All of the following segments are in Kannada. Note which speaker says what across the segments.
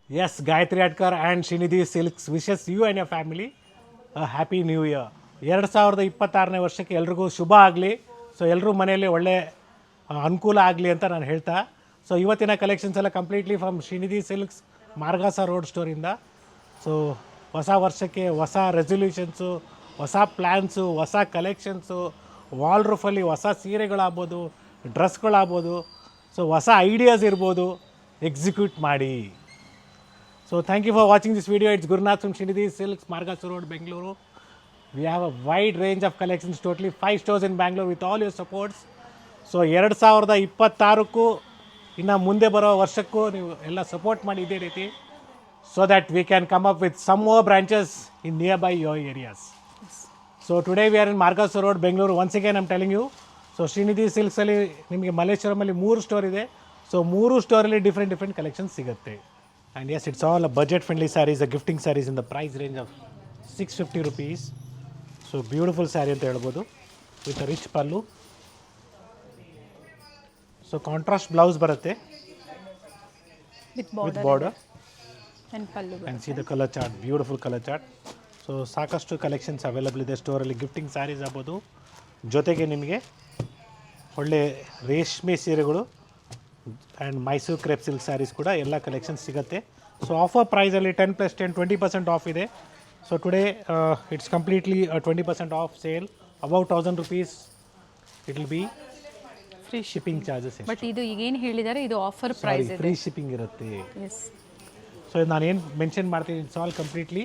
Speaker 1: Yes, Gayatri Adkar and Srinidhi Silks wishes you and your family a happy new year. 2026ನೇ ವರ್ಷಕ್ಕೆ ಎಲ್ರಿಗೂ ಶುಭ ಆಗಲಿ. ಸೊ ಎಲ್ಲರೂ ಮನೆಯಲ್ಲಿ ಒಳ್ಳೆ ಅನುಕೂಲ ಆಗಲಿ ಅಂತ ನಾನು ಹೇಳ್ತಾ, ಸೊ ಇವತ್ತಿನ ಕಲೆಕ್ಷನ್ಸ್ ಎಲ್ಲ completely from Srinidhi silks Margosa road ಸ್ಟೋರಿಂದ. ಸೊ ಹೊಸ ವರ್ಷಕ್ಕೆ ಹೊಸ ರೆಸೊಲ್ಯೂಷನ್ಸು, ಹೊಸ ಪ್ಲ್ಯಾನ್ಸು, ಹೊಸ ಕಲೆಕ್ಷನ್ಸು, ವಾಲ್ ರೂಫಲ್ಲಿ ಹೊಸ ಸೀರೆಗಳಾಗ್ಬೋದು, ಡ್ರೆಸ್ಗಳಾಗ್ಬೋದು, ಸೊ ಹೊಸ ಐಡಿಯಾಸ್ ಇರ್ಬೋದು, ಎಕ್ಸಿಕ್ಯೂಟ್ ಮಾಡಿ. So thank you for watching this video. It's Gurnath from Srinidhi Silks, Margasu Road, Bengaluru. We have a wide range of collections, totally 5 stores in Bangalore with all your supports. So 2026ಕ್ಕೂ ಇನ್ನು ಮುಂದೆ ಬರೋ ವರ್ಷಕ್ಕೂ ನೀವು ಎಲ್ಲ ಸಪೋರ್ಟ್ ಮಾಡಿ ಇದೇ ರೀತಿ, so that we can come up with some more branches in nearby your areas. So today we are in Margasu Road, Bengaluru. Once again I'm telling you, so Srinidhi Silks ಅಲ್ಲಿ ನಿಮಗೆ ಮಲ್ಲೇಶ್ವರಮಲ್ಲಿ 3 ಸ್ಟೋರ್ ಇದೆ. ಸೊ 3 ಸ್ಟೋರಲ್ಲಿ ಡಿಫ್ರೆಂಟ್ ಕಲೆಕ್ಷನ್ಸ್ ಸಿಗುತ್ತೆ. And yes, it's all a budget-friendly sarees, a gifting sarees in the price range of 650 rupees. So beautiful saree ಅಂತ ಹೇಳ್ಬೋದು, with a rich pallu. So contrast blouse ಬರುತ್ತೆ
Speaker 2: with
Speaker 1: border
Speaker 2: and pallu.
Speaker 1: And see the color chart, beautiful color chart. So ಸಾಕಷ್ಟು ಕಲೆಕ್ಷನ್ಸ್ ಅವೈಲಬಲ್ ಇದೆ ಸ್ಟೋರಲ್ಲಿ. ಗಿಫ್ಟಿಂಗ್ ಸ್ಯಾರೀಸ್ ಆಗ್ಬೋದು, ಜೊತೆಗೆ ನಿಮಗೆ ಒಳ್ಳೆ ರೇಷ್ಮೆ ಸೀರೆಗಳು and Mysuru crepe silk saris ಕೂಡ ಎಲ್ಲ ಕಲೆಕ್ಷನ್ಸ್ ಸಿಗುತ್ತೆ. ಸೊ ಆಫರ್ ಪ್ರೈಸಲ್ಲಿ 10+10 20% ಆಫ್ ಇದೆ. So today it's completely 20% off sale. About 1000 rupees it will be
Speaker 2: free
Speaker 1: shipping charges.
Speaker 2: But ಇದು ಈಗೇನು ಹೇಳಿದ್ದಾರೆ ಇದು ಆಫರ್ ಪ್ರೈಸ್ ಇದೆ,
Speaker 1: ಫ್ರೀ ಶಿಪ್ಪಿಂಗ್ ಇರುತ್ತೆ.
Speaker 2: ಎಸ್.
Speaker 1: ಸೊ ನಾನೇನು ಮೆನ್ಷನ್ ಮಾಡ್ತೀನಿ, it's all completely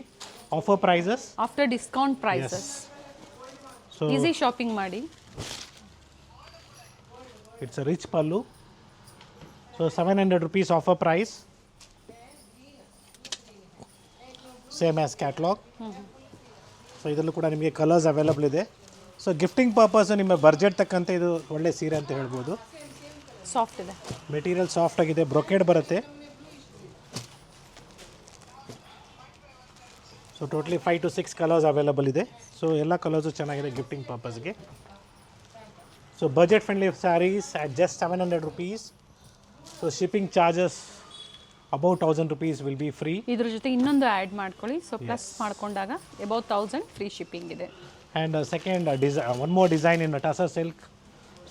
Speaker 1: offer prices
Speaker 2: after discount prices.
Speaker 1: So
Speaker 2: easy shopping ಮಾಡಿ.
Speaker 1: It's a rich pallu. So 700 rupees offer price, same as catalog. So ಇದರಲ್ಲೂ ಕೂಡ ನಿಮಗೆ ಕಲರ್ಸ್ ಅವೈಲಬಲ್ ಇದೆ. ಸೊ ಗಿಫ್ಟಿಂಗ್ ಪರ್ಪಸ್ ನಿಮ್ಮ ಬಡ್ಜೆಟ್ ತಕ್ಕಂತೆ ಇದು ಒಳ್ಳೆ ಸೀರೆ ಅಂತ ಹೇಳ್ಬೋದು.
Speaker 2: ಸಾಫ್ಟ್ ಇದೆ,
Speaker 1: ಮೆಟೀರಿಯಲ್ ಸಾಫ್ಟ್ ಆಗಿದೆ, ಬ್ರೊಕೇಡ್ ಬರುತ್ತೆ. So totally 5 to 6 colours available ಇದೆ. ಸೊ ಎಲ್ಲ ಕಲರ್ಸು ಚೆನ್ನಾಗಿದೆ ಗಿಫ್ಟಿಂಗ್ ಪರ್ಪಸ್ಗೆ. So budget friendly saris at just 700 rupees. So shipping charges about 1000 rupees will be free.
Speaker 2: ಇದ್ರ ಜೊತೆ ಇನ್ನೊಂದು ಆ್ಯಡ್ ಮಾಡ್ಕೊಳ್ಳಿ. ಸೊ ಪ್ಲಸ್ ಮಾಡ್ಕೊಂಡಾಗ ಅಬೌಟ್ 1000 ಫ್ರೀ ಶಿಪ್ಪಿಂಗ್ ಇದೆ.
Speaker 1: And second one more design in tussar silk.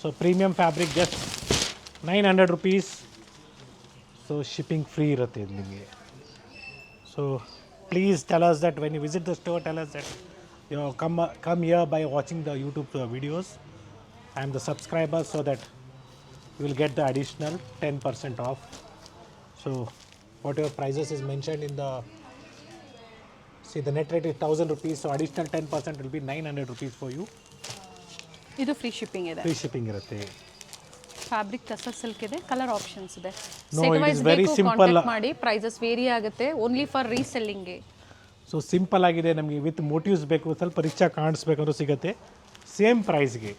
Speaker 1: So premium fabric just 900 rupees. So shipping free ಇರುತ್ತೆ ಇದು ನಿಮಗೆ. So please tell us that when you visit the store, tell us that you come here by watching the YouTube videos. I am the subscriber, so that you will get the additional 10% off. So whatever prices is mentioned in the, see the net rate is 1000 rupees, so additional 10% will be 900 rupees for you.
Speaker 2: ಇದು ಫ್ರೀ ಶಿಪ್ಪಿಂಗ್ ಇದೆ,
Speaker 1: ಫ್ರೀ ಶಿಪ್ಪಿಂಗ್ ಇರುತ್ತೆ.
Speaker 2: ಫ್ಯಾಬ್ರಿಕ್ ಟಸರ್ ಸಿಲ್ಕ್ ಇದೆ, ಕಲರ್ ಆಪ್ಷನ್ಸ್ ಇದೆ.
Speaker 1: No,
Speaker 2: set
Speaker 1: it
Speaker 2: wise
Speaker 1: is very
Speaker 2: ಬೇಕು
Speaker 1: simple.
Speaker 2: ಕಾಂಟ್ಯಾಕ್ಟ್ ಮಾಡಿ. ಪ್ರೈಸಸ್ ವೇರಿ ಆಗುತ್ತೆ, ಓನ್ಲಿ ಫಾರ್ ರೀಸೆಲ್ಲಿಂಗ್ಗೆ.
Speaker 1: ಸೊ ಸಿಂಪಲ್ ಆಗಿದೆ, ನಮಗೆ ವಿತ್ ಮೋಟಿವ್ಸ್ ಬೇಕು, ಸ್ವಲ್ಪ ರಿಚಾಗಿ ಕಾಣಿಸ್ಬೇಕಂದ್ರೂ ಸಿಗುತ್ತೆ ಸೇಮ್ ಪ್ರೈಸ್ಗೆ.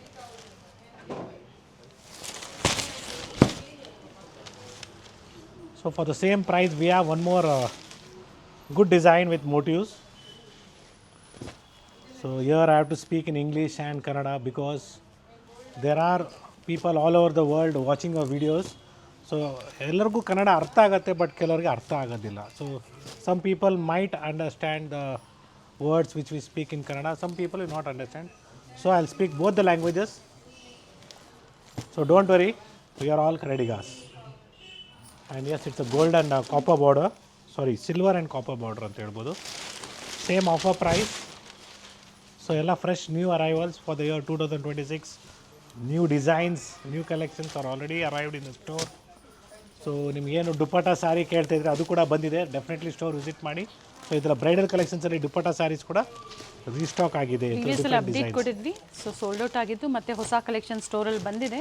Speaker 1: So for the same price we have one more good design with motifs. So here I have to speak in English and Kannada because there are people all over the world watching our videos. So ಎಲ್ಲರಿಗೂ ಕನ್ನಡ ಅರ್ಥ ಆಗುತ್ತೆ, ಬಟ್ ಕೆಲವರಿಗೆ ಅರ್ಥ ಆಗೋದಿಲ್ಲ. So some people might understand the words which we speak in Kannada, some people will not understand. So I'll speak both the languages. So don't worry, we are all Kannadigas. And yes, it's a gold and copper border, sorry silver and copper border ಅಂತ ಹೇಳ್ಬೋದು. Same offer price. ಸೊ ಎಲ್ಲ fresh new arrivals for the year 2026. New designs, new collections are already arrived in the store. So ನಿಮಗೇನು ದುಪ್ಪಟ್ಟ ಸ್ಯಾರಿ ಕೇಳ್ತಾ ಇದ್ರೆ ಅದು ಕೂಡ ಬಂದಿದೆ, ಡೆಫಿನೆಟ್ಲಿ ಸ್ಟೋರ್ ವಿಸಿಟ್ ಮಾಡಿ. ಸೊ ಇದರ ಬ್ರೈಡಲ್ ಕಲೆಕ್ಷನ್ಸಲ್ಲಿ ದುಪ್ಪಟ್ಟ ಸ್ಯಾರೀಸ್ ಕೂಡ ರೀಸ್ಟಾಕ್ ಆಗಿದೆ.
Speaker 2: ಅಪ್ಡೇಟ್ ಕೊಟ್ಟಿದ್ವಿ, ಸೊ ಸೋಲ್ಡ್ ಔಟ್ ಆಗಿದ್ದು, ಮತ್ತೆ ಹೊಸ ಕಲೆಕ್ಷನ್ ಸ್ಟೋರಲ್ಲಿ ಬಂದಿದೆ.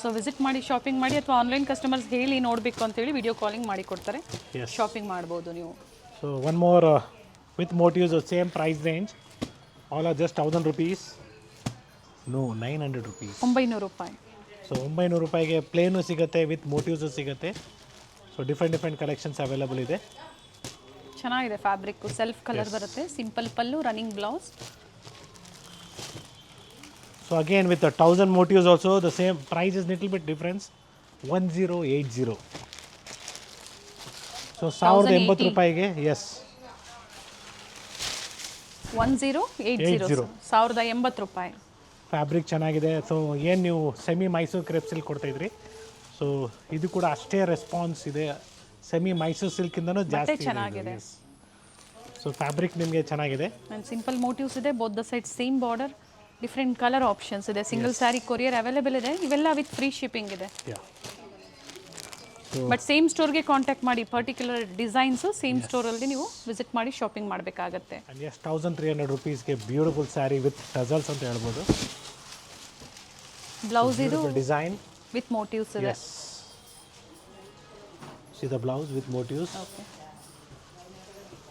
Speaker 2: ಸೊ ವಿಸಿಟ್ ಮಾಡಿ, ಶಾಪಿಂಗ್ ಮಾಡಿ, ಅಥವಾ ಆನ್ಲೈನ್ ಕಸ್ಟಮರ್ಸ್ ಹೇಳಿ ನೋಡಬೇಕು ಅಂತೇಳಿ ವಿಡಿಯೋ ಕಾಲಿಂಗ್ ಮಾಡಿ ಕೊಡ್ತಾರೆ, ಶಾಪಿಂಗ್ ಮಾಡ್ಬೋದು ನೀವು.
Speaker 1: So one more with motifs, same price range, all are just 1000 rupees. No 900 rupees.
Speaker 2: 900 ರೂಪಾಯಿ.
Speaker 1: ಸೊ 900 ರೂಪಾಯಿಗೆ ಪ್ಲೇನು ಸಿಗುತ್ತೆ, ವಿತ್ ಮೋಟಿವ್ಸು ಸಿಗುತ್ತೆ. ಸೊ ಡಿಫ್ರೆಂಟ್ ಕಲೆಕ್ಷನ್ಸ್ ಅವೈಲಬಲ್ ಇದೆ.
Speaker 2: ಚೆನ್ನಾಗಿದೆ ಫ್ಯಾಬ್ರಿಕ್, ಸೆಲ್ಫ್ ಕಲರ್ ಬರುತ್ತೆ, simple pallu, running blouse.
Speaker 1: So again with the 1000 motifs also the same price is little bit difference, 1080. So 1080 ರೂಪಾಯಿಗೆ. ಎಸ್,
Speaker 2: 1080 1080 ರೂಪಾಯಿ.
Speaker 1: ಫ್ಯಾಬ್ರಿಕ್ ಚೆನ್ನಾಗಿದೆ. ಸೊ ಏನು ನೀವು ಸೆಮಿ ಮೈಸೂರು ಕ್ರೇಪ್ ಸಿಲ್ಕ್ ಕೊಡ್ತಾಯಿದ್ರಿ, ಸೊ ಇದು ಕೂಡ ಅಷ್ಟೇ ರೆಸ್ಪಾನ್ಸ್ ಇದೆ. ಸೆಮಿ ಮೈಸೂರು ಸಿಲ್ಕಿಂದನೂ ಜಾಸ್ತಿ
Speaker 2: ಚೆನ್ನಾಗಿದೆ.
Speaker 1: ಸೊ ಫ್ಯಾಬ್ರಿಕ್ ನಿಮಗೆ ಚೆನ್ನಾಗಿದೆ.
Speaker 2: ಆ್ಯಂಡ್ ಸಿಂಪಲ್ ಮೋಟಿವ್ಸ್ ಇದೆ, both the side same border, different colour options ಇದೆ. ಸಿಂಗಲ್ ಸ್ಯಾರಿ ಕೊರಿಯರ್ ಅವೈಲೇಬಲ್ ಇದೆ, ಇವೆಲ್ಲ ವಿತ್ ಫ್ರೀ ಶಿಪ್ಪಿಂಗ್ ಇದೆ. ಬಟ್ ಸೇಮ್ ಸ್ಟೋರ್ಗೆ ಕಾಂಟ್ಯಾಕ್ಟ್ ಮಾಡಿ, ಪರ್ಟಿಕ್ಯುಲರ್ ಡಿಸೈನ್ಸು ಸೇಮ್ ಸ್ಟೋರಲ್ಲಿ ನೀವು ವಿಸಿಟ್ ಮಾಡಿ ಶಾಪಿಂಗ್ ಮಾಡಬೇಕಾಗತ್ತೆ.
Speaker 1: ಆ್ಯಂಡ್ ಎಸ್ 1300 ರೂಪೀಸ್ಗೆ ಬ್ಯೂಟಿಫುಲ್ ಸ್ಯಾರಿ ವಿತ್ ಟಜಲ್ಸ್ ಅಂತ ಹೇಳ್ಬೋದು.
Speaker 2: ಬ್ಲೌಸ್ ಇದು
Speaker 1: ಡಿಸೈನ್
Speaker 2: ವಿತ್ ಮೋಟಿವ್ಸ್ ಇದೆ.
Speaker 1: See the blouse with motifs.
Speaker 2: Okay,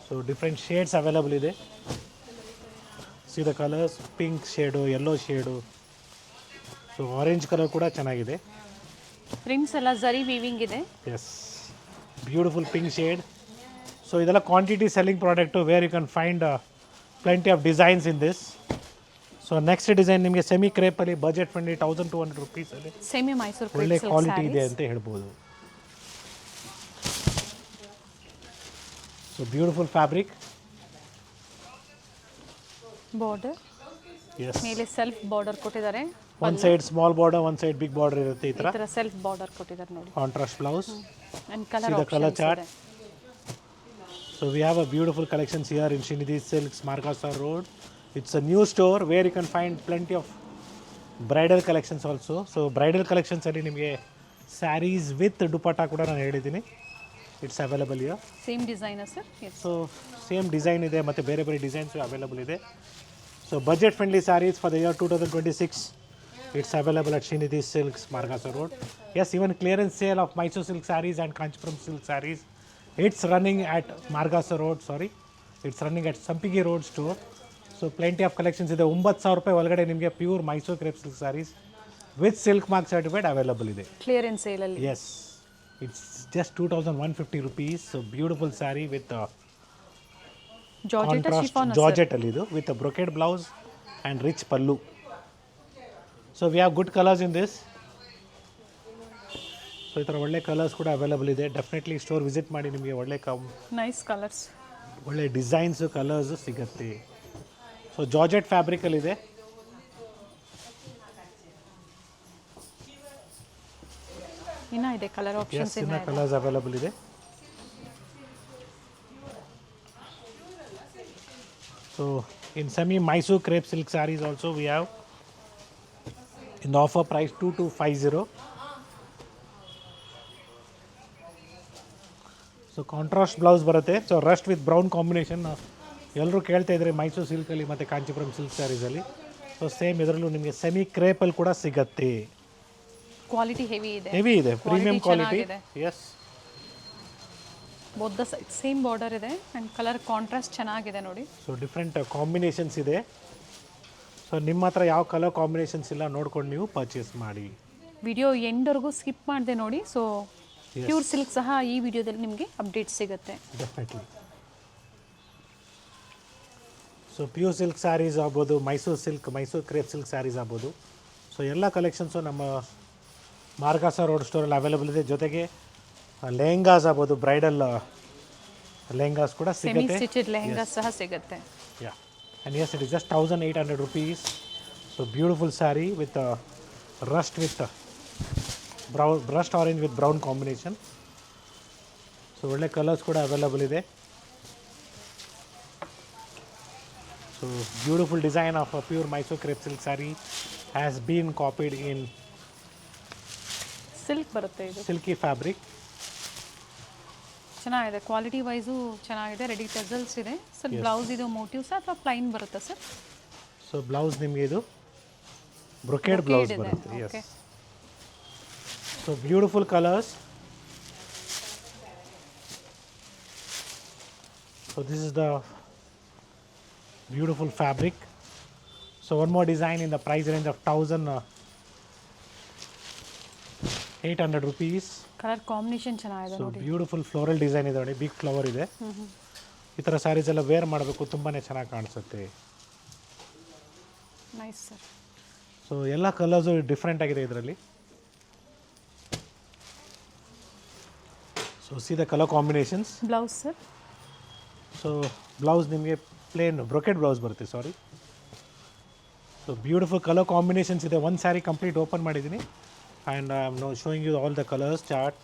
Speaker 1: so different shades available ಇದೆ. See the colours, pink shade, yellow shade, so orange colour ಕೂಡ ಚೆನ್ನಾಗಿದೆ.
Speaker 2: ಪ್ರಿಂಟ್ಸ್ ಎಲ್ಲ ಝರಿ ವೀವಿಂಗ್ ಇದೆ.
Speaker 1: Yes, beautiful pink shade. So ಇದೆಲ್ಲ quantity selling product, where you can find plenty of designs in this. So next design ನಿಮಗೆ ಸೆಮಿ ಕ್ರೇಪಲ್ಲಿ ಬಜೆಟ್ ಫ್ರೆಂಡ್ಲಿ 1200 ರೂಪೀಸಲ್ಲಿ
Speaker 2: ಸೆಮಿ ಮೈಸೂರು
Speaker 1: ಒಳ್ಳೆ ಕ್ವಾಲಿಟಿ ಇದೆ ಅಂತ ಹೇಳ್ಬೋದು. So beautiful fabric.
Speaker 2: Border
Speaker 1: yes,
Speaker 2: ಮೇಲೆ ಸೆಲ್ಫ್ ಬಾರ್ಡರ್ ಕೊಟ್ಟಿದ್ದಾರೆ.
Speaker 1: One side small border, one side big border ಇರುತ್ತೆ. ಈ ಥರ
Speaker 2: ಸೆಲ್ಫ್ ಬಾರ್ಡರ್ ಕೊಟ್ಟಿದ್ದಾರೆ ನೋಡಿ.
Speaker 1: Contrast blouse
Speaker 2: and colour
Speaker 1: color chart. So we have a beautiful collections here in Srinidhi Silks, Markasa Road. It's a new store where you can find plenty of bridal collections also. So bridal collections ಅಲ್ಲಿ ನಿಮಗೆ ಸ್ಯಾರೀಸ್ ವಿತ್ ದುಪಟ್ಟಾ ಕೂಡ ನಾನು ಹೇಳಿದ್ದೀನಿ. It's available here.
Speaker 2: Same design sir.
Speaker 1: So same design ಇದೆ ಮತ್ತು ಬೇರೆ ಬೇರೆ ಡಿಸೈನ್ಸ್ ಅವೈಲಬಲ್ ಇದೆ. So budget friendly saris for the year 2026. It's available at Srinidhi Silks, Markasa Road. Yes, even clearance sale of Mysore silk sarees and Kanchipuram silk sarees. It's running at Markasa Road, sorry. It's running at Sampigi Road store. So plenty of collections ಇದೆ. 9000 ರೂಪಾಯಿ ಒಳಗಡೆ ನಿಮಗೆ pure Mysuru crepe silk saris with silk mark certified available ಇದೆ.
Speaker 2: ಕ್ಲಿಯರೆನ್ಸ್ ಸೇಲ್ ಅಲ್ಲಿ.
Speaker 1: Yes, it's just 2150 rupees. So beautiful saree with
Speaker 2: georgette chiffon
Speaker 1: georgette ಅಲ್ಲಿ ಇದು with brocade blouse and rich pallu. So we have good colours in this. So ಈ ಥರ ಒಳ್ಳೆ ಕಲರ್ಸ್ ಕೂಡ ಅವೈಲಬಲ್ ಇದೆ. ಡೆಫಿನೆಟ್ಲಿ ಸ್ಟೋರ್ ವಿಸಿಟ್ ಮಾಡಿ, ನಿಮಗೆ ಒಳ್ಳೆ
Speaker 2: ನೈಸ್ ಕಲರ್ಸ್,
Speaker 1: ಒಳ್ಳೆ ಡಿಸೈನ್ಸು ಕಲರ್ಸು ಸಿಗುತ್ತೆ. ಸೊ ಜಾರ್ಜೆಟ್ ಫ್ಯಾಬ್ರಿಕಲ್ಲಿದೆ.
Speaker 2: ಇನ್ನೂ ಇದೆ ಕಲರ್ ಆಪ್ಷನ್ಸ್.
Speaker 1: ಇನ್ನು ಕಲರ್ಸ್ ಅವೈಲಬಲ್ ಇದೆ. So in semi Mysore crepe silk saris also we have in the offer price 2250. So contrast blouse ಬರುತ್ತೆ. So rust with brown combination. ಎಲ್ಲರೂ ಕೇಳ್ತಾ ಇದ್ದಾರೆ ಮೈಸೂರು ಸಿಲ್ಕಲ್ಲಿ ಮತ್ತು ಕಾಂಚೀಪುರಂ ಸಿಲ್ಕ್ ಸ್ಯಾರೀಸಲ್ಲಿ. ಸೊ ಸೇಮ್ ಇದರಲ್ಲೂ ನಿಮಗೆ ಸೆಮಿ ಕ್ರೇಪಲ್ಲಿ ಕೂಡ ಸಿಗತ್ತೆ.
Speaker 2: ಕ್ವಾಲಿಟಿ ಹೆವಿ ಇದೆ,
Speaker 1: ಹೆವಿ ಇದೆ, premium quality. S,
Speaker 2: both the side same border ಇದೆ ಆ್ಯಂಡ್ ಕಲರ್ ಕಾಂಟ್ರಾಸ್ಟ್ ಚೆನ್ನಾಗಿದೆ ನೋಡಿ.
Speaker 1: ಸೊ ಡಿಫ್ರೆಂಟ್ ಕಾಂಬಿನೇಷನ್ಸ್ ಇದೆ. ಸೊ ನಿಮ್ಮ ಹತ್ರ ಯಾವ ಕಲರ್ ಕಾಂಬಿನೇಷನ್ಸ್ ಇಲ್ಲ ನೋಡ್ಕೊಂಡು ನೀವು ಪರ್ಚೇಸ್ ಮಾಡಿ.
Speaker 2: ವಿಡಿಯೋ ಎಂಡ್ವರೆಗೂ ಸ್ಕಿಪ್ ಮಾಡಿದೆ ನೋಡಿ. ಸೊ ಪ್ಯೂರ್ ಸಿಲ್ಕ್ ಸಹ ಈ ವಿಡಿಯೋದಲ್ಲಿ ನಿಮಗೆ ಅಪ್ಡೇಟ್ ಸಿಗುತ್ತೆ.
Speaker 1: Definitely. So pure silk saris ಆಗ್ಬೋದು, Mysore silk, Mysore crepe silk saris ಆಗ್ಬೋದು. ಸೊ ಎಲ್ಲ ಕಲೆಕ್ಷನ್ಸು ನಮ್ಮ ಮಾರ್ಗಾಸ ರೋಡ್ ಸ್ಟೋರಲ್ಲಿ ಅವೈಲೇಬಲ್ ಇದೆ. ಜೊತೆಗೆ ಲೆಹಂಗಾಸ್ ಆಗ್ಬೋದು, ಬ್ರೈಡಲ್ ಲೆಹಂಗಾಸ್ ಕೂಡ
Speaker 2: ಸೆಮಿ
Speaker 1: ಸಿಗುತ್ತೆ.
Speaker 2: ಸ್ಟಿಚೆಡ್ ಲೆಹಂಗಾ ಸಹ ಸಿಗುತ್ತೆ.
Speaker 1: ಯಾ, and yes, it is just 1800 rupees. So beautiful saree with rust with brown, brushed orange with brown combination. So ಒಳ್ಳೆ ಕಲರ್ಸ್ ಕೂಡ ಅವೈಲಬಲ್ ಇದೆ. So beautiful design of a pure Mysore crepe silk saree has been copied in
Speaker 2: silk ಬರುತ್ತೆ ಇದು.
Speaker 1: silky fabric.
Speaker 2: ಚೆನ್ನಾಗಿದೆ, ಕ್ವಾಲಿಟಿ ವೈಸು ಚೆನ್ನಾಗಿದೆ. ರೆಡಿ ಟಜಲ್ಸ್ ಇದೆ ಸರ್. ಬ್ಲೌಸ್ ಇದು ಮೋಟಿವ್ಸ್ ಅಥವಾ ಪ್ಲೈನ್ ಬರುತ್ತಾ ಸರ್?
Speaker 1: ಸೊ ಬ್ಲೌಸ್ ನಿಮಗೆ ಇದು ಬ್ರೊಕೇಡ್ ಬ್ಲೌಸ್ ಬರುತ್ತೆ. Yes, so beautiful colours. So this is the beautiful fabric. So one more design in the price range of 1800 rupees.
Speaker 2: Colour combination ಚೆನ್ನಾಗಿದೆ
Speaker 1: ಸೊ
Speaker 2: ನೋಡಿ.
Speaker 1: ಬ್ಯೂಟಿಫುಲ್ ಫ್ಲೋರಲ್ ಡಿಸೈನ್ ಇದೆ ನೋಡಿ, ಬಿಗ್ ಫ್ಲವರ್ ಇದೆ. ಈ ಥರ ಸ್ಯಾರೀಸ್ ಎಲ್ಲ ವೇರ್ ಮಾಡಬೇಕು, ತುಂಬಾ ಚೆನ್ನಾಗಿ ಕಾಣಿಸುತ್ತೆ.
Speaker 2: Nice sir.
Speaker 1: ಸೊ ಎಲ್ಲ ಕಲರ್ಸು ಡಿಫ್ರೆಂಟ್ ಆಗಿದೆ ಇದರಲ್ಲಿ. So see the colour combinations.
Speaker 2: Blouse sir.
Speaker 1: So blouse ನಿಮಗೆ ಪ್ಲೇನ್ ಬ್ರೊಕೆಟ್ ಬ್ಲೌಸ್ ಬರುತ್ತೆ, sorry. So beautiful colour combinations ಇದೆ. ಒಂದು ಸ್ಯಾರಿ ಕಂಪ್ಲೀಟ್ ಓಪನ್ ಮಾಡಿದ್ದೀನಿ and I am now showing you all the colours chart.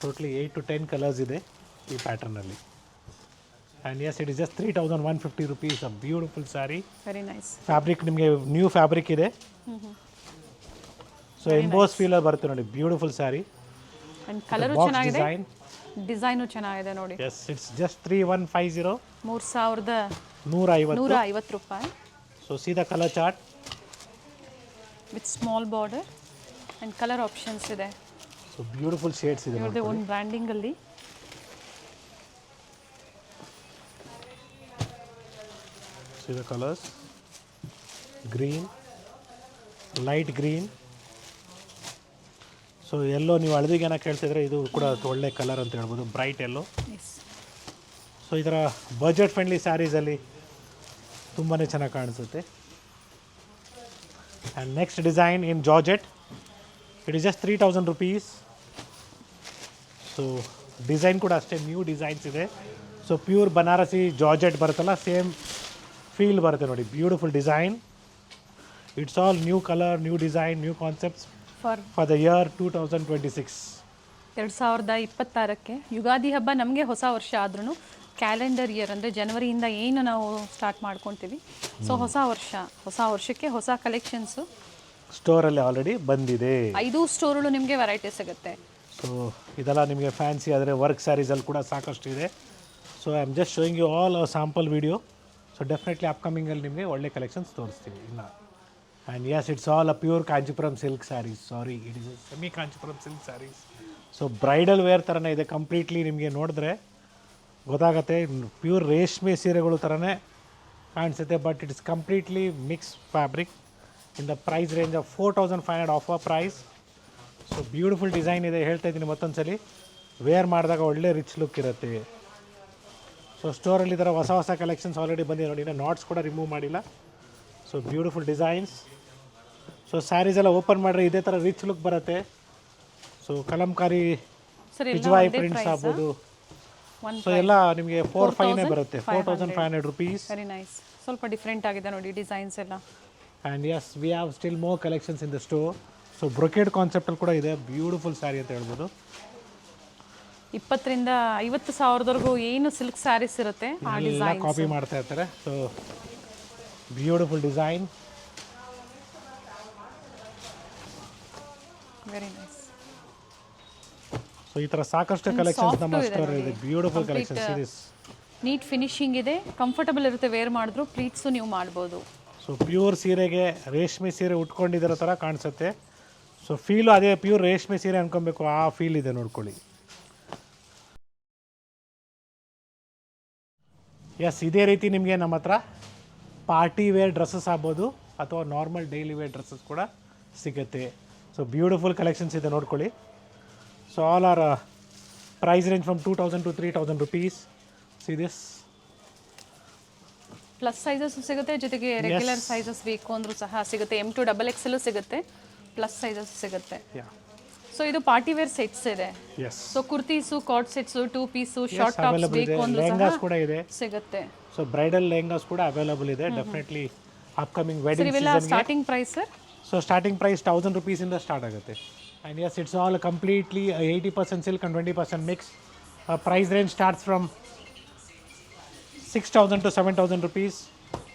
Speaker 1: Totally 8 to 10 colours ಇದೆ ಈ ಪ್ಯಾಟರ್ನಲ್ಲಿ. And yes, it is just 3,150 rupees. A beautiful sari.
Speaker 2: Very nice.
Speaker 1: Fabric ನಿಮಗೆ ನ್ಯೂ ಫ್ಯಾಬ್ರಿಕ್ ಇದೆ. ಸೊ ಎಂಬೋಸ್ ಫೀಲರ್ ಬರುತ್ತೆ ನೋಡಿ, ಬ್ಯೂಟಿಫುಲ್ ಸ್ಯಾರಿ.
Speaker 2: ಆ್ಯಂಡ್ ಕಲರು ಚೆನ್ನಾಗಿದೆ, ಡಿಸೈನು ಚೆನ್ನಾಗಿದೆ ನೋಡಿ.
Speaker 1: Yes, it's just 3,150.
Speaker 2: 3,150 ರೂಪಾಯಿ.
Speaker 1: So see the colour chart
Speaker 2: with small border and colour options ಇದೆ.
Speaker 1: ಸೊ ಬ್ಯೂಟಿಫುಲ್ ಶೇಡ್ಸ್ ಇದೆ.
Speaker 2: ಇವ್ರದ್ದೇ ಒಂದು ಬ್ರ್ಯಾಂಡಿಂಗಲ್ಲಿ.
Speaker 1: See the colours, green, light green. So yellow ನೀವು ಹಳದಿಗೆ ಏನೋ ಕೇಳ್ತಿದ್ರೆ ಇದು ಕೂಡ ಒಳ್ಳೆ ಕಲರ್ ಅಂತ ಹೇಳ್ಬೋದು, ಬ್ರೈಟ್ ಎಲ್ಲೋ. ಸೊ ಈ ಥರ ಬಜೆಟ್ ಫ್ರೆಂಡ್ಲಿ ಸ್ಯಾರೀಸಲ್ಲಿ ತುಂಬಾ ಚೆನ್ನಾಗಿ ಕಾಣಿಸುತ್ತೆ. And next design in georgette. It is just 3,000 rupees. So design ಕೂಡ ಅಷ್ಟೇ ನ್ಯೂ ಡಿಸೈನ್ಸ್ ಇದೆ. ಸೊ ಪ್ಯೂರ್ ಬನಾರಸಿ ಜಾರ್ಜೆಟ್ ಬರುತ್ತಲ್ಲ, ಸೇಮ್ ಫೀಲ್ ಬರುತ್ತೆ ನೋಡಿ. Beautiful design. It's all new colour, new design, new concepts for the year 2026.
Speaker 2: 2026ಕ್ಕೆ ಯುಗಾದಿ ಹಬ್ಬ ನಮಗೆ ಹೊಸ ವರ್ಷ ಆದ್ರೂ ಕ್ಯಾಲೆಂಡರ್ ಇಯರ್ ಅಂದರೆ ಜನವರಿಯಿಂದ ಏನು ನಾವು ಸ್ಟಾರ್ಟ್ ಮಾಡ್ಕೊತೀವಿ. ಸೊ ಹೊಸ ವರ್ಷಕ್ಕೆ ಹೊಸ ಕಲೆಕ್ಷನ್ಸು
Speaker 1: ಸ್ಟೋರಲ್ಲಿ ಆಲ್ರೆಡಿ ಬಂದಿದೆ.
Speaker 2: 5 ಸ್ಟೋರ್ಗಳು ನಿಮಗೆ ವೆರೈಟಿ ಸಿಗುತ್ತೆ.
Speaker 1: ಸೊ ಇದೆಲ್ಲ ನಿಮಗೆ ಫ್ಯಾನ್ಸಿ ಆದರೆ ವರ್ಕ್ ಸ್ಯಾರೀಸಲ್ಲಿ ಕೂಡ ಸಾಕಷ್ಟು ಇದೆ. So I am just showing you all sample video. So definitely ಅಪ್ಕಮಿಂಗಲ್ಲಿ ನಿಮಗೆ ಒಳ್ಳೆ ಕಲೆಕ್ಷನ್ಸ್ ತೋರಿಸ್ತೀವಿ ಇನ್ನು. And yes, it's all a pure Kanchipuram silk saris. Sorry, it is semi Kanchipuram silk saris. So bridal wear ಥರನೇ ಇದೆ ಕಂಪ್ಲೀಟ್ಲಿ. ನಿಮಗೆ ನೋಡಿದ್ರೆ ಗೊತ್ತಾಗತ್ತೆ, ಪ್ಯೂರ್ ರೇಷ್ಮೆ ಸೀರೆಗಳು ಥರನೇ ಕಾಣಿಸುತ್ತೆ. But it is completely mix fabric in the price range of 4,500 offer price. So beautiful design ಇದೆ, ಹೇಳ್ತಾ ಇದ್ದೀನಿ ಮತ್ತೊಂದು ಸಲ. ವೇರ್ ಮಾಡಿದಾಗ ಒಳ್ಳೆ ರಿಚ್ ಲುಕ್ ಇರುತ್ತೆ. ಸೊ ಸ್ಟೋರಲ್ಲಿ ಈ ಥರ ಹೊಸ ಹೊಸ ಕಲೆಕ್ಷನ್ಸ್ ಆಲ್ರೆಡಿ ಬಂದಿದೆ ನೋಡಿ, ಇನ್ನೂ ನಾಟ್ಸ್ ಕೂಡ ರಿಮೂವ್ ಮಾಡಿಲ್ಲ. So beautiful designs. So saris ಎಲ್ಲ ಓಪನ್ ಮಾಡಿದ್ರೆ ಇದೇ ಥರ ರಿಚ್ ಲುಕ್ ಬರುತ್ತೆ. ಸೊ ಕಲಂಕಾರಿ ಪಿಜ್ವಾಯಿ ಪ್ರಿಂಟ್ಸ್ ಆಗ್ಬೋದು. ಸೊ ಎಲ್ಲ ನಿಮಗೆ 4,500 ಬರುತ್ತೆ, 4,500 rupees.
Speaker 2: Very nice. ಸ್ವಲ್ಪ ಡಿಫ್ರೆಂಟ್ ಆಗಿದೆ ನೋಡಿ ಡಿಸೈನ್ಸ್ ಎಲ್ಲ.
Speaker 1: And yes, we have still more collections in the store. So brocade ಕಾನ್ಸೆಪ್ಟಲ್ಲಿ ಕೂಡ ಇದೆ, ಬ್ಯೂಟಿಫುಲ್ ಸ್ಯಾರಿ ಅಂತ ಹೇಳ್ಬೋದು.
Speaker 2: 20,000 ರಿಂದ 50,000ವರೆಗೂ ಏನು ಸಿಲ್ಕ್ ಸ್ಯಾರೀಸ್ ಇರುತ್ತೆ ಆ ಡಿಸೈನ್
Speaker 1: ಕಾಪಿ ಮಾಡ್ತಾ ಇರ್ತಾರೆ. So beautiful design.
Speaker 2: Very nice.
Speaker 1: So ಈ ಥರ ಸಾಕಷ್ಟು ಕಲೆಕ್ಷನ್ಸ್ ನಮ್ಮ ಸ್ಟೋರ್ ಇದೆ. Beautiful collection series.
Speaker 2: Neat finishing ಇದೆ, ಕಂಫರ್ಟಬಲ್ ಇರುತ್ತೆ, ವೇರ್ ಮಾಡಿದ್ರು ಪ್ಲೀಟ್ಸು ನೀವು ಮಾಡ್ಬೋದು.
Speaker 1: ಸೊ ಪ್ಯೂರ್ ಸೀರೆಗೆ ರೇಷ್ಮೆ ಸೀರೆ ಉಟ್ಕೊಂಡಿರೋ ಥರ ಕಾಣಿಸುತ್ತೆ. ಸೊ ಫೀಲು ಅದೇ ಪ್ಯೂರ್ ರೇಷ್ಮೆ ಸೀರೆ ಅನ್ಕೊಬೇಕು, ಆ ಫೀಲ್ ಇದೆ ನೋಡ್ಕೊಳ್ಳಿ. ಎಸ್, ಇದೇ ರೀತಿ ನಿಮಗೆ ನಮ್ಮ ಹತ್ರ ಪಾರ್ಟಿ ವೇರ್ ಡ್ರೆಸ್ಸಸ್ ಆಗ್ಬೋದು ಅಥವಾ ನಾರ್ಮಲ್ ಡೈಲಿ ವೇರ್ ಡ್ರೆಸ್ಸಸ್ ಕೂಡ ಸಿಗುತ್ತೆ. ಸೊ ಬ್ಯೂಟಿಫುಲ್ ಕಲೆಕ್ಷನ್ಸ್ ಇದೆ ನೋಡ್ಕೊಳ್ಳಿ. So all are price range from 2,000 to 3,000 rupees. See this.
Speaker 2: Plus sizes ಸಿಗುತ್ತೆ, ಜೊತೆಗೆ ರೆಗ್ಯುಲರ್ ಸೈಜಸ್ ಬೇಕು ಅಂದ್ರೂ ಸಹ ಸಿಗುತ್ತೆ. M to XXL ಸಿಗುತ್ತೆ, ಪ್ಲಸ್ ಸೈಜಸ್ ಸಿಗುತ್ತೆ. ಸೊ ಇದು ಪಾರ್ಟಿ ವೇರ್ ಸೆಟ್ಸ್ ಇದೆ. So kurtis, card sets, 2 piece, short tops ಬೇಕು ಅಂದ್ರೂ ಸಹ
Speaker 1: ಕೂಡ ಇದೆ,
Speaker 2: ಸಿಗುತ್ತೆ.
Speaker 1: ಸೊ ಬ್ರೈಡಲ್ ಲೆಹಂಗಾಸ್ ಕೂಡ ಅವೈಲಬಲ್ ಇದೆ. ಡೆಫಿನೆಟ್ಲಿ ಅಪ್ಕಮಿಂಗ್ ವೆಡ್ಡಿಂಗ್
Speaker 2: ಇವೆಲ್ಲ starting price sir.
Speaker 1: So starting price 1,000 rupees ಇಂದ ಸ್ಟಾರ್ಟ್ ಆಗುತ್ತೆ. And yes, it's all completely 80% silk and 20% mix. Price range starts from 6,000 to 7,000 rupees.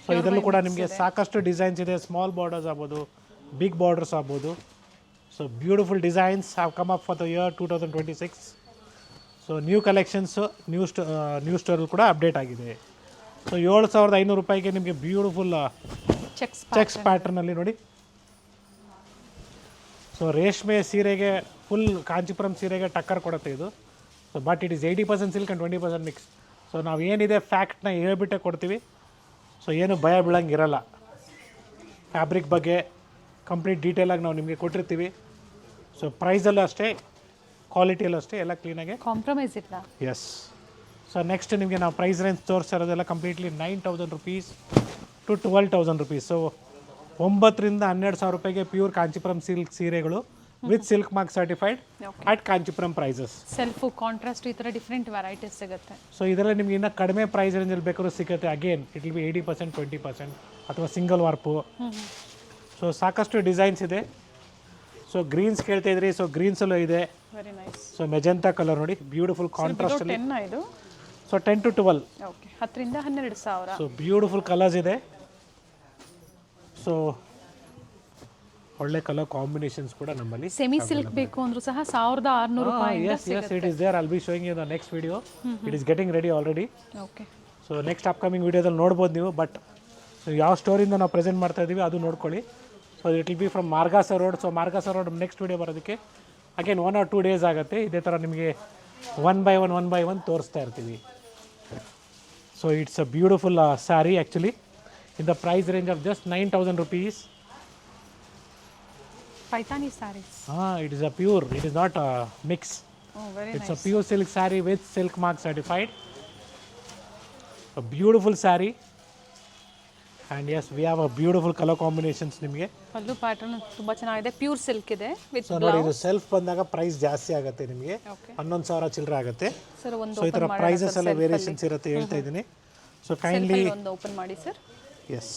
Speaker 1: So ಇದರಲ್ಲೂ ಕೂಡ ನಿಮಗೆ ಸಾಕಷ್ಟು ಡಿಸೈನ್ಸ್ ಇದೆ. ಸ್ಮಾಲ್ ಬಾರ್ಡರ್ಸ್ ಆಗ್ಬೋದು, ಬಿಗ್ ಬಾರ್ಡರ್ಸ್ ಆಗ್ಬೋದು. So beautiful designs have come up for the year 2026. So new collections new ಸ್ಟೋರಲ್ಲಿ ಕೂಡ ಅಪ್ಡೇಟ್ ಆಗಿದೆ. ಸೊ 7,500 ರೂಪಾಯಿಗೆ ನಿಮಗೆ ಬ್ಯೂಟಿಫುಲ್ ಚೆಕ್ಸ್ ಪ್ಯಾಟರ್ನಲ್ಲಿ ನೋಡಿ. ಸೊ ರೇಷ್ಮೆ ಸೀರೆಗೆ, ಫುಲ್ ಕಾಂಚಿಪುರಂ ಸೀರೆಗೆ ಟಕ್ಕರ್ ಕೊಡುತ್ತೆ ಇದು. So but it is 80% silk and 20% mix. So ನಾವು ಏನಿದೆ ಫ್ಯಾಕ್ಟ್ನ ಹೇಳ್ಬಿಟ್ಟೆ ಕೊಡ್ತೀವಿ. ಸೊ ಏನು ಭಯ ಬೀಳಂಗಿರಲ್ಲ. ಫ್ಯಾಬ್ರಿಕ್ ಬಗ್ಗೆ ಕಂಪ್ಲೀಟ್ ಡೀಟೇಲಾಗಿ ನಾವು ನಿಮಗೆ ಕೊಟ್ಟಿರ್ತೀವಿ. ಸೊ ಪ್ರೈಸಲ್ಲೂ ಅಷ್ಟೇ, ಕ್ವಾಲಿಟಿಯಲ್ಲೂ ಅಷ್ಟೇ, ಎಲ್ಲ ಕ್ಲೀನಾಗಿ
Speaker 2: ಕಾಂಪ್ರಮೈಸ್ ಇಲ್ಲ.
Speaker 1: ಎಸ್. ಸೊ ನೆಕ್ಸ್ಟ್ ನಿಮಗೆ ನಾವು ಪ್ರೈಸ್ ರೇಂಜ್ ತೋರಿಸ್ತಾ ಇರೋದೆಲ್ಲ completely 9,000 rupees to 12,000 rupees. So 9,000 ರಿಂದ 12,000 ರೂಪಾಯಿಗೆ ಪ್ಯೂರ್ ಕಾಂಚಿಪುರಂ ಸಿಲ್ಕ್ ಸೀರೆಗಳು with silk mark certified
Speaker 2: okay
Speaker 1: at Kanchipuram prices.
Speaker 2: Self contrast ಈ ಥರ ಡಿಫ್ರೆಂಟ್ ವೆರೈಟೀಸ್ ಸಿಗುತ್ತೆ.
Speaker 1: ಸೊ ಇದರಲ್ಲಿ ನಿಮ್ಗೆ ಇನ್ನೂ ಕಡಿಮೆ ಪ್ರೈಸ್ ರೇಂಜಲ್ಲಿ ಬೇಕಾದ್ರೂ ಸಿಗುತ್ತೆ. ಅಗೇನ್ ಇಟ್ ವಿಲ್ ಬಿ 80%, 20% ಅಥವಾ ಸಿಂಗಲ್ ವಾರ್ಪು. ಸೊ ಸಾಕಷ್ಟು ಡಿಸೈನ್ಸ್ ಇದೆ. ಸೊ ಗ್ರೀನ್ಸ್ ಕೇಳ್ತಾ ಇದ್ರಿ, ಸೊ ಗ್ರೀನ್ಸಲ್ಲೂ ಇದೆ.
Speaker 2: Very nice.
Speaker 1: So magenta colour ನೋಡಿ, ಬ್ಯೂಟಿಫುಲ್ ಕಾಂಟ್ರಾಸ್ಟ್ ಅಲ್ಲಿ.
Speaker 2: 10 ಇದು.
Speaker 1: So 10 to 12.
Speaker 2: ಓಕೆ 10 ರಿಂದ 12,000.
Speaker 1: ಸೊ ಬ್ಯೂಟಿಫುಲ್ ಕಲರ್ಸ್ ಇದೆ. ಸೊ ಒಳ್ಳೆ ಕಲರ್ ಕಾಂಬಿನೇಷನ್ಸ್ ಕೂಡ ನಮ್ಮಲ್ಲಿ.
Speaker 2: ಸೆಮಿ ಸಿಲ್ಕ್ ಬೇಕು ಅಂದ್ರೂ ಸಹ 1,600 ರೂಪಾಯಿ.
Speaker 1: Yes, it is there. I'll be showing you in the next video. It is getting ready already.
Speaker 2: Okay
Speaker 1: so next upcoming ವೀಡಿಯೋದಲ್ಲಿ ನೋಡ್ಬೋದು ನೀವು. ಬಟ್ ಯಾವ ಸ್ಟೋರಿಂದ ನಾವು ಪ್ರೆಸೆಂಟ್ ಮಾಡ್ತಾ ಇದ್ದೀವಿ ಅದು ನೋಡ್ಕೊಳ್ಳಿ. So it will be from Margosa road. So Margosa road next video ಬರೋದಕ್ಕೆ ಅಗೇನ್ 1 or 2 days ಆಗುತ್ತೆ. ಇದೇ ಥರ ನಿಮಗೆ ಒನ್ ಬೈ ಒನ್ ತೋರಿಸ್ತಾ ಇರ್ತೀವಿ. So it's a beautiful saree actually in the price range of just 9,000 rupees.
Speaker 2: Paithani sarees.
Speaker 1: It is a pure, it is not a mix.
Speaker 2: Very
Speaker 1: It's a pure silk saree with silk mark certified. A beautiful saree. And yes, we have a beautiful color combinations ನಿಮಗೆ.
Speaker 2: ಪಲ್ಲು ಪ್ಯಾಟರ್ನ್ ತುಂಬಾ ಚೆನ್ನಾಗಿದೆ. ಪ್ಯೂರ್ ಸಿಲ್ಕ್ ಇದೆ ವಿತ್
Speaker 1: ಸೊ ನೋಡಿ, ಇದು ಸೆಲ್ಫ್ ಬಂದಾಗ ಪ್ರೈಸ್ ಜಾಸ್ತಿ ಆಗುತ್ತೆ ನಿಮಗೆ.
Speaker 2: ಓಕೆ
Speaker 1: 11,000 ಚಿಲ್ಲರೆ ಆಗುತ್ತೆ.
Speaker 2: ಸರ್ ಒಂದು
Speaker 1: ಸೊ ಈ ಥರ ಪ್ರೈಸಸ್ ಎಲ್ಲ ವೇರಿಯೇಷನ್ಸ್ ಇರುತ್ತೆ ಹೇಳ್ತಾ ಇದ್ದೀನಿ. ಸೊ ಕೈಂಡ್ಲಿ
Speaker 2: ಒಂದು ಓಪನ್ ಮಾಡಿ sir.
Speaker 1: Yes.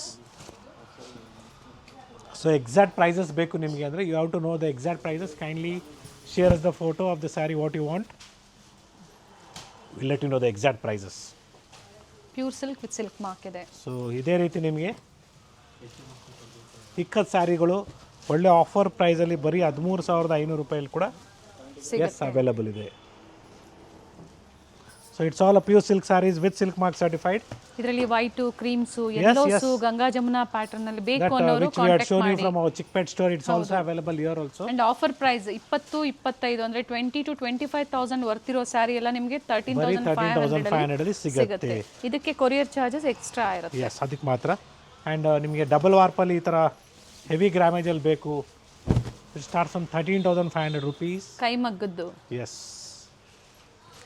Speaker 1: So exact prices ಬೇಕು ನಿಮಗೆ ಅಂದರೆ you have to know the exact prices. Kindly share us the photo of the saree what you want. Will let you know the exact prices.
Speaker 2: Pure silk with silk mark ಇದೆ.
Speaker 1: ಸೊ ಇದೇ ರೀತಿ ನಿಮಗೆ ಇಕ್ಕತ್ ಸ್ಯಾರಿಗಳು ಒಳ್ಳೆ ಆಫರ್ ಪ್ರೈಸಲ್ಲಿ ಬರೀ 13,500 ರೂಪಾಯಲ್ಲಿ ಕೂಡ ಎಸ್ ಅವೈಲಬಲ್ ಇದೆ. So it's all a pure silk saris with silk mark certified.
Speaker 2: ಇದರಲ್ಲಿ white, creams, yellows, Ganga Jamuna pattern ಅಲ್ಲಿ ಬೇಕು ಅನ್ನೋರು ಕಾಂಟ್ಯಾಕ್ಟ್ ಮಾಡಿ.
Speaker 1: From our Chickpet store. It's also available here also.
Speaker 2: And offer price 20-25 ಅಂದ್ರೆ 20,000 to 25,000 ವರ್ತ್ ಇರೋ ಸ್ಯಾರಿ ಎಲ್ಲ ನಿಮಗೆ 13,500
Speaker 1: ಅಲ್ಲಿ ಸಿಗುತ್ತೆ.
Speaker 2: ಇದಕ್ಕೆ ಕೊರಿಯರ್ ಚಾರ್ಜಸ್ ಎಕ್ಸ್ಟ್ರಾ ಇರುತ್ತೆ.
Speaker 1: ಎಸ್, ಅದಕ್ಕೆ ಮಾತ್ರ. ಆ್ಯಂಡ್ ನಿಮಗೆ ಡಬಲ್ ವಾರ್ಪಲ್ಲಿ ಈ ಥರ ಹೆವಿ ಗ್ರಾಮೇಜಲ್ಲಿ ಬೇಕು. It start from 13,500 rupees.
Speaker 2: ಕೈಮಗ್ಗದ್ದು.
Speaker 1: Yes,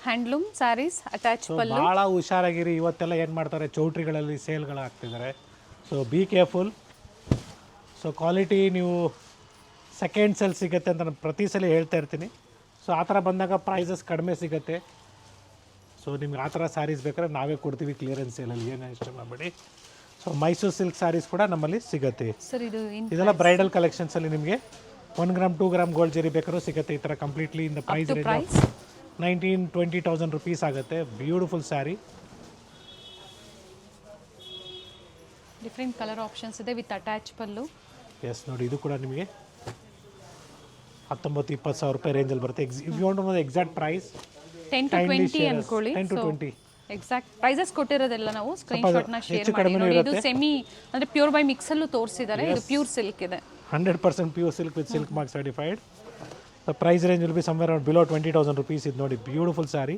Speaker 2: handloom saris attach pallu.
Speaker 1: ಭಾಳ ಹುಷಾರಾಗಿರಿ. ಇವತ್ತೆಲ್ಲ ಏನು ಮಾಡ್ತಾರೆ, ಚೌಟ್ರಿಗಳಲ್ಲಿ ಸೇಲ್ಗಳು ಆಗ್ತಿದ್ದಾರೆ. So be careful. So quality ನೀವು ಸೆಕೆಂಡ್ ಸೆಲ್ ಸಿಗುತ್ತೆ ಅಂತ ನಾನು ಪ್ರತಿ ಸಲ ಹೇಳ್ತಾ ಇರ್ತೀನಿ. ಸೊ ಆ ಥರ ಬಂದಾಗ ಪ್ರೈಸಸ್ ಕಡಿಮೆ ಸಿಗುತ್ತೆ. ಸೊ ನಿಮ್ಗೆ ಆ ಥರ ಸ್ಯಾರೀಸ್ ಬೇಕಾದ್ರೆ ನಾವೇ ಕೊಡ್ತೀವಿ ಕ್ಲಿಯರೆನ್ಸ್ ಸೇಲಲ್ಲಿ, ಏನು ಇಷ್ಟ ಮಾಡಬೇಡಿ. ಸೊ ಮೈಸೂರು ಸಿಲ್ಕ್ ಸ್ಯಾರೀಸ್ ಕೂಡ ನಮ್ಮಲ್ಲಿ ಸಿಗುತ್ತೆ.
Speaker 2: ಸರ್
Speaker 1: ಇದೆಲ್ಲ ಬ್ರೈಡಲ್ ಕಲೆಕ್ಷನ್ಸಲ್ಲಿ ನಿಮಗೆ 1 ಗ್ರಾಮ್ 2 ಗ್ರಾಮ್ ಗೋಲ್ಡ್ ಜರಿ ಬೇಕಾದ್ರೂ ಸಿಗುತ್ತೆ. ಈ ಥರ completely in the price range 19,000-20,000 rupees ಆಗುತ್ತೆ. Beautiful saree.
Speaker 2: Different colour options ಇದೆ ವಿತ್ ಅಟ್ಯಾಚ್ ಪಲ್ಲು.
Speaker 1: ಎಸ್, ನೋಡಿ ಇದು ಕೂಡ ನಿಮಗೆ 19,000-20,000 ರೂಪಾಯಿ ರೇಂಜಲ್ಲಿ ಬರುತ್ತೆ. If you want to know the exact price
Speaker 2: 10 to 20 ಅನ್ಕೊಳ್ಳಿ.
Speaker 1: 10 to 20
Speaker 2: ಎಕ್ಸಾಕ್ಟ್ ಪ್ರೈಸಸ್ ಕೊಟ್ಟಿರೋದೆಲ್ಲ ನಾವು ಸ್ಕ್ರೀನ್ ಶಾಟ್ ನ ಶೇರ್ ಮಾಡಿ. ನೋಡಿ, ಇದು ಸೆಮಿ ಅಂದ್ರೆ ಪ್ಯೂರ್ ಬೈ ಮಿಕ್ಸ್ ಅಲ್ಲೂ ತೋರಿಸಿದ್ದಾರೆ. ಇದು ಪ್ಯೂರ್ ಸಿಲ್ಕ್ ಇದೆ.
Speaker 1: 100% pure silk with silk mark certified. The price range will be somewhere around below 20,000 rupees. ಇದು ನೋಡಿ, ಬ್ಯೂಟಿಫುಲ್ ಸ್ಯಾರಿ.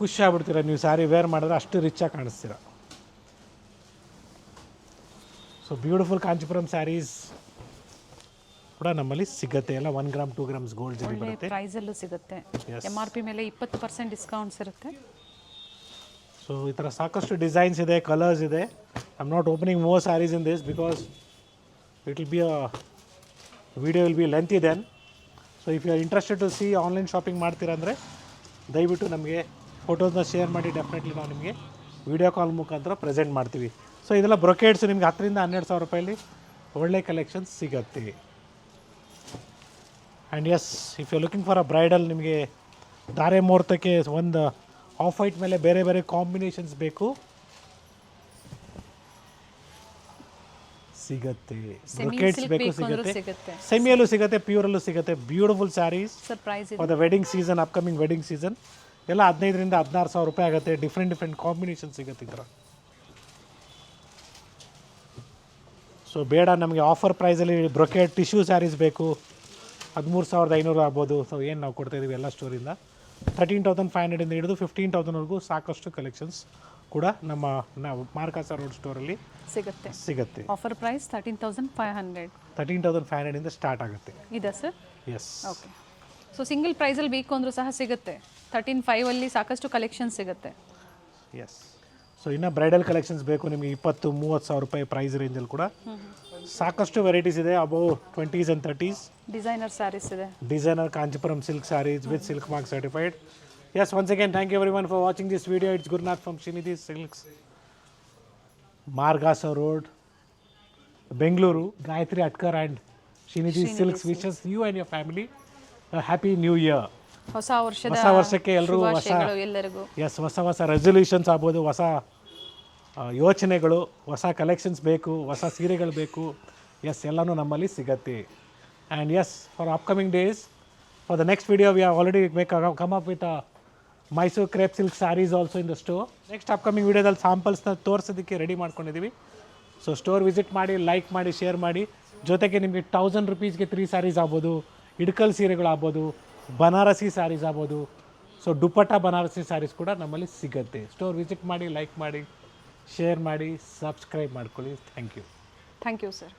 Speaker 1: ಖುಷಿ ಆಗ್ಬಿಡ್ತೀರ ನೀವು ಸ್ಯಾರಿ ವೇರ್ ಮಾಡಿದ್ರೆ, ಅಷ್ಟು ರಿಚಾಗಿ ಕಾಣಿಸ್ತೀರ. ಸೊ ಬ್ಯೂಟಿಫುಲ್ ಕಾಂಚಿಪುರಂ ಸ್ಯಾರೀಸ್ ಕೂಡ ನಮ್ಮಲ್ಲಿ ಸಿಗುತ್ತೆ. ಎಲ್ಲ 1 ಗ್ರಾಮ್ 2 ಗ್ರಾಮ್ಸ್ ಗೋಲ್ಡ್ ಜರಿ ಬರುತ್ತೆ.
Speaker 2: ಪ್ರೈಸ್ ಅಲ್ಲೂ ಸಿಗುತ್ತೆ. MRP ಮೇಲೆ 20% ಡಿಸ್ಕೌಂಟ್ಸ್ ಇರುತ್ತೆ.
Speaker 1: ಸೊ ಈ ಥರ ಸಾಕಷ್ಟು ಡಿಸೈನ್ಸ್ ಇದೆ, ಕಲರ್ಸ್ ಇದೆ. I am not opening more sarees in this because it will be a video will be lengthy then. So if you are interested to see online shopping ಮಾಡ್ತೀರಾ ಅಂದರೆ ದಯವಿಟ್ಟು ನಮಗೆ ಫೋಟೋಸ್ನ ಶೇರ್ ಮಾಡಿ. ಡೆಫಿನೆಟ್ಲಿ ನಾವು ನಿಮಗೆ ವಿಡಿಯೋ ಕಾಲ್ ಮುಖಾಂತರ ಪ್ರೆಸೆಂಟ್ ಮಾಡ್ತೀವಿ. ಸೊ ಇದೆಲ್ಲ ಬ್ರೊಕೇಡ್ಸ್ ನಿಮಗೆ 10,000-12,000 ರೂಪಾಯಲ್ಲಿ ಒಳ್ಳೆ ಕಲೆಕ್ಷನ್ಸ್ ಸಿಗುತ್ತೆ. And yes, if you looking for a bridal, ನಿಮಗೆ ಧಾರೆ ಮುಹೂರ್ತಕ್ಕೆ ಒಂದು ಆಫ್ ವೈಟ್ ಮೇಲೆ ಬೇರೆ ಬೇರೆ ಕಾಂಬಿನೇಷನ್ಸ್ ಬೇಕು, ಸಿಗುತ್ತೆ. ಬ್ರೊಕೇಡ್ಸ್ ಬೇಕು ಸಿಗುತ್ತೆ, ಸೆಮಿಯಲ್ಲೂ ಸಿಗುತ್ತೆ, ಪ್ಯೂರಲ್ಲೂ ಸಿಗುತ್ತೆ. Beautiful sarees for the wedding season, upcoming wedding season. ಎಲ್ಲ 15,000-16,000 ರೂಪಾಯಿ ಆಗುತ್ತೆ. ಡಿಫ್ರೆಂಟ್ ಕಾಂಬಿನೇಷನ್ ಸಿಗುತ್ತೆ ಈ ಥರ. ಸೊ ಬೇಡ ನಮಗೆ ಆಫರ್ ಪ್ರೈಸಲ್ಲಿ ಬ್ರೊಕೇಡ್ ಟಿಶ್ಯೂ ಸ್ಯಾರೀಸ್ ಬೇಕು, 13,500 ಆಗ್ಬೋದು. ಸೊ ಏನು ನಾವು ಕೊಡ್ತಾಯಿದ್ದೀವಿ ಎಲ್ಲ ಸ್ಟೋರಿಂದ 13,500 ಹಿಡಿದು 15,000ವರೆಗೂ ಸಾಕಷ್ಟು ಕಲೆಕ್ಷನ್ಸ್ ಕೂಡ ನಮ್ಮ ಮಾರ್ಕಾಸ ರೋಡ್ ಸ್ಟೋರಲ್ಲಿ ಸಿಗುತ್ತೆ.
Speaker 2: ಆಫರ್ ಪ್ರೈಸ್
Speaker 1: 13,500 ಇಂದ ಸ್ಟಾರ್ಟ್ ಆಗುತ್ತೆ.
Speaker 2: ಇದೆ sir.
Speaker 1: Yes,
Speaker 2: okay. So single ಪ್ರೈಸಲ್ಲಿ ಬೇಕು ಅಂದರೂ ಸಹ ಸಿಗುತ್ತೆ. 13,500 ಅಲ್ಲಿ ಸಾಕಷ್ಟು ಕಲೆಕ್ಷನ್ ಸಿಗುತ್ತೆ.
Speaker 1: ಎಸ್. ಸೊ ಇನ್ನು ಬ್ರೈಡಲ್ ಕಲೆಕ್ಷನ್ಸ್ ಬೇಕು ನಿಮಗೆ 20-30 ಸಾವಿರ ರೂಪಾಯಿ ಪ್ರೈಸ್ ರೇಂಜಲ್ಲಿ ಕೂಡ ಸಾಕಷ್ಟು ವೆರೈಟೀಸ್ ಇದೆ above 20s and 30s.
Speaker 2: Designer saris ಇದೆ.
Speaker 1: Designer Kanchipuram silk saris with silk mark certified. Yes, once again thank you everyone for watching this video. It's Gurunath from Srinidhi silks, Margosa road, Bengaluru. Gayatri Atkar and Srinidhi silks wishes you and your family happy new year.
Speaker 2: ಹೊಸ
Speaker 1: ವರ್ಷಕ್ಕೆ ಎಲ್ಲರೂ
Speaker 2: ಎಲ್ಲರಿಗೂ
Speaker 1: ಹೊಸ ರೆಸೊಲ್ಯೂಷನ್ಸ್ ಆಗ್ಬೋದು, ಹೊಸ ಯೋಚನೆಗಳು, ಹೊಸ ಕಲೆಕ್ಷನ್ಸ್ ಬೇಕು, ಹೊಸ ಸೀರೆಗಳು ಬೇಕು. ಎಲ್ಲನೂ ನಮ್ಮಲ್ಲಿ ಸಿಗತ್ತೆ. And for upcoming days, for the next video we are already come up with Mysuru crepe silk saris also in the store. Next upcoming ವಿಡಿಯೋದಲ್ಲಿ ಸ್ಯಾಂಪಲ್ಸ್ನ ತೋರಿಸೋದಕ್ಕೆ ರೆಡಿ ಮಾಡ್ಕೊಂಡಿದ್ದೀವಿ. ಸೊ ಸ್ಟೋರ್ ವಿಸಿಟ್ ಮಾಡಿ, ಲೈಕ್ ಮಾಡಿ, ಶೇರ್ ಮಾಡಿ. ಜೊತೆಗೆ ನಿಮಗೆ 1000 rupeesಗೆ 3 ಸ್ಯಾರೀಸ್ ಆಗ್ಬೋದು, ಇಡ್ಕಲ್ ಸೀರೆಗಳು ಆಗ್ಬೋದು, ಬನಾರಸಿ ಸ್ಯಾರೀಸ್ ಆಗ್ಬೋದು. ಸೊ ದುಪ್ಪಟ್ಟ ಬನಾರಸಿ ಸ್ಯಾರೀಸ್ ಕೂಡ ನಮ್ಮಲ್ಲಿ ಸಿಗುತ್ತೆ. ಸ್ಟೋರ್ ವಿಸಿಟ್ ಮಾಡಿ, ಲೈಕ್ ಮಾಡಿ, ಶೇರ್ ಮಾಡಿ, ಸಬ್ಸ್ಕ್ರೈಬ್ ಮಾಡ್ಕೊಳ್ಳಿ. Thank you
Speaker 2: sir.